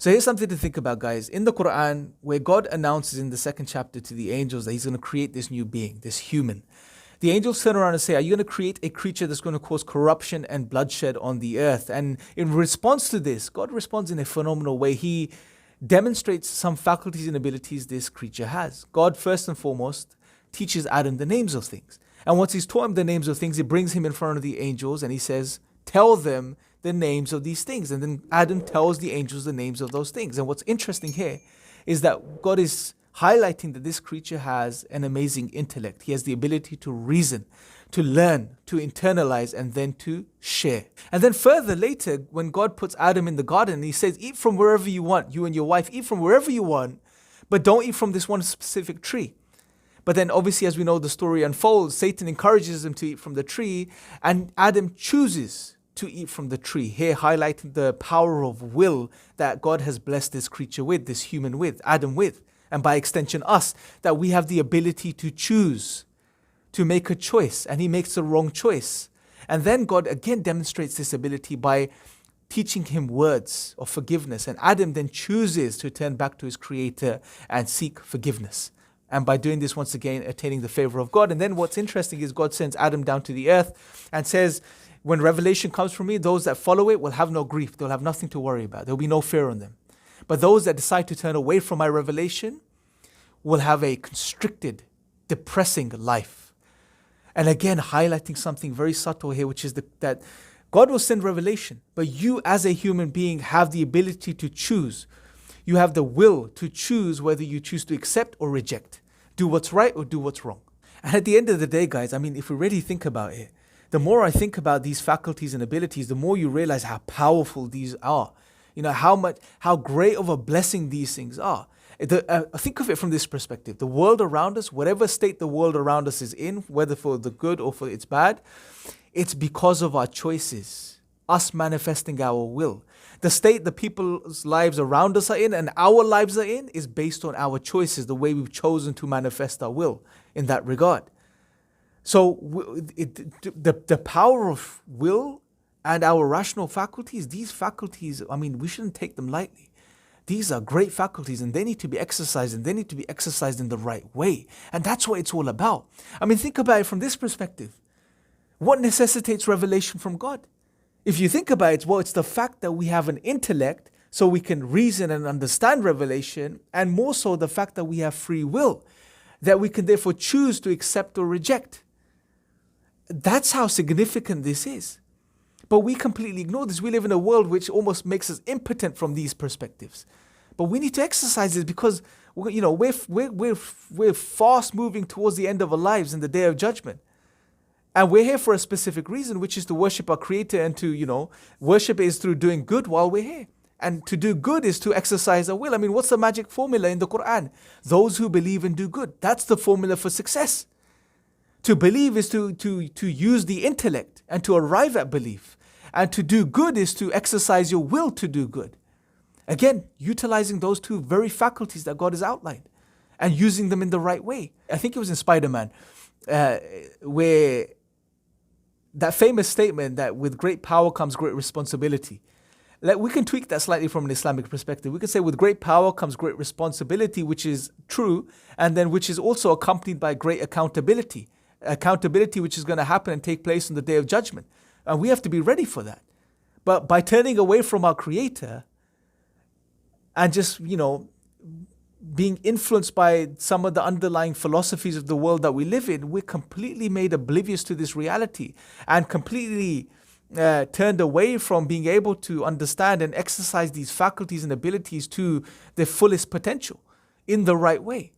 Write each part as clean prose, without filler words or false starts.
So here's something to think about, guys. In the Quran, where God announces in the second chapter to the angels that he's going to create this new being, this human, the angels turn around and say, are you going to create a creature that's going to cause corruption and bloodshed on the earth? And in response to this, God responds in a phenomenal way. He demonstrates some faculties and abilities this creature has. God, first and foremost, teaches Adam the names of things. And once he's taught him the names of things, he brings him in front of the angels and he says, tell them the names of these things. And then Adam tells the angels the names of those things. And what's interesting here is that God is highlighting that this creature has an amazing intellect. He has the ability to reason, to learn, to internalize, and then to share. And then further later, when God puts Adam in the garden, he says, eat from wherever you want, you and your wife, eat from wherever you want, but don't eat from this one specific tree. But then obviously, as we know, the story unfolds, Satan encourages him to eat from the tree, and Adam chooses to eat from the tree. Here highlighting the power of will that God has blessed this creature with, this human with, Adam with, and by extension us, that we have the ability to choose, to make a choice, and he makes the wrong choice. And then God again demonstrates this ability by teaching him words of forgiveness, and Adam then chooses to turn back to his creator and seek forgiveness. And by doing this, once again, attaining the favor of God. And then what's interesting is God sends Adam down to the earth and says, when revelation comes from me, those that follow it will have no grief. They'll have nothing to worry about. There'll be no fear on them. But those that decide to turn away from my revelation will have a constricted, depressing life. And again, highlighting something very subtle here, which is that God will send revelation, but you as a human being have the ability to choose. You have the will to choose whether you choose to accept or reject, do what's right or do what's wrong. And at the end of the day, guys, I mean, if we really think about it, the more I think about these faculties and abilities, the more you realize how powerful these are. You know, how great of a blessing these things are. Think of it from this perspective. The world around us, whatever state the world around us is in, whether for the good or for its bad, it's because of our choices, us manifesting our will. The state the people's lives around us are in and our lives are in is based on our choices, the way we've chosen to manifest our will in that regard. So the power of will and our rational faculties, these faculties, I mean, we shouldn't take them lightly. These are great faculties and they need to be exercised, and they need to be exercised in the right way. And that's what it's all about. I mean, think about it from this perspective. What necessitates revelation from God? If you think about it, well, it's the fact that we have an intellect so we can reason and understand revelation, and more so the fact that we have free will, that we can therefore choose to accept or reject. That's how significant this is. But we completely ignore this. We live in a world which almost makes us impotent from these perspectives. But we need to exercise this because we're fast moving towards the end of our lives in the day of judgment. And we're here for a specific reason, which is to worship our Creator, and to, worship is through doing good while we're here. And to do good is to exercise our will. I mean, what's the magic formula in the Quran? Those who believe and do good. That's the formula for success. To believe is to use the intellect and to arrive at belief. And to do good is to exercise your will to do good. Again, utilizing those two very faculties that God has outlined and using them in the right way. I think it was in Spider-Man where that famous statement that with great power comes great responsibility. We can tweak that slightly from an Islamic perspective. We can say with great power comes great responsibility, which is true, and then which is also accompanied by great accountability. Accountability which is going to happen and take place on the day of judgment. And we have to be ready for that. But by turning away from our Creator and just, being influenced by some of the underlying philosophies of the world that we live in, we're completely made oblivious to this reality and completely turned away from being able to understand and exercise these faculties and abilities to their fullest potential in the right way.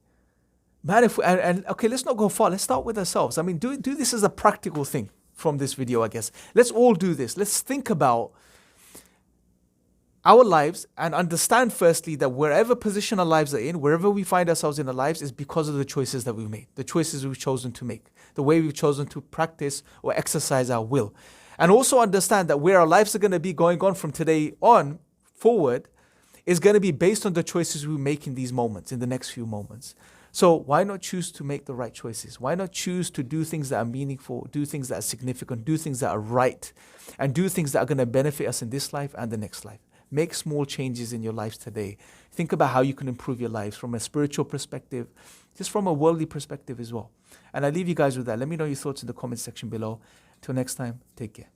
Man, okay, let's not go far. Let's start with ourselves. I mean, do this as a practical thing from this video, I guess. Let's all do this. Let's think about our lives and understand firstly that wherever position our lives are in, wherever we find ourselves in our lives, is because of the choices that we've made, the choices we've chosen to make, the way we've chosen to practice or exercise our will. And also understand that where our lives are going to be going on from today on forward is going to be based on the choices we make in these moments, in the next few moments. So why not choose to make the right choices? Why not choose to do things that are meaningful, do things that are significant, do things that are right, and do things that are going to benefit us in this life and the next life? Make small changes in your lives today. Think about how you can improve your lives from a spiritual perspective, just from a worldly perspective as well. And I leave you guys with that. Let me know your thoughts in the comment section below. Until next time, take care.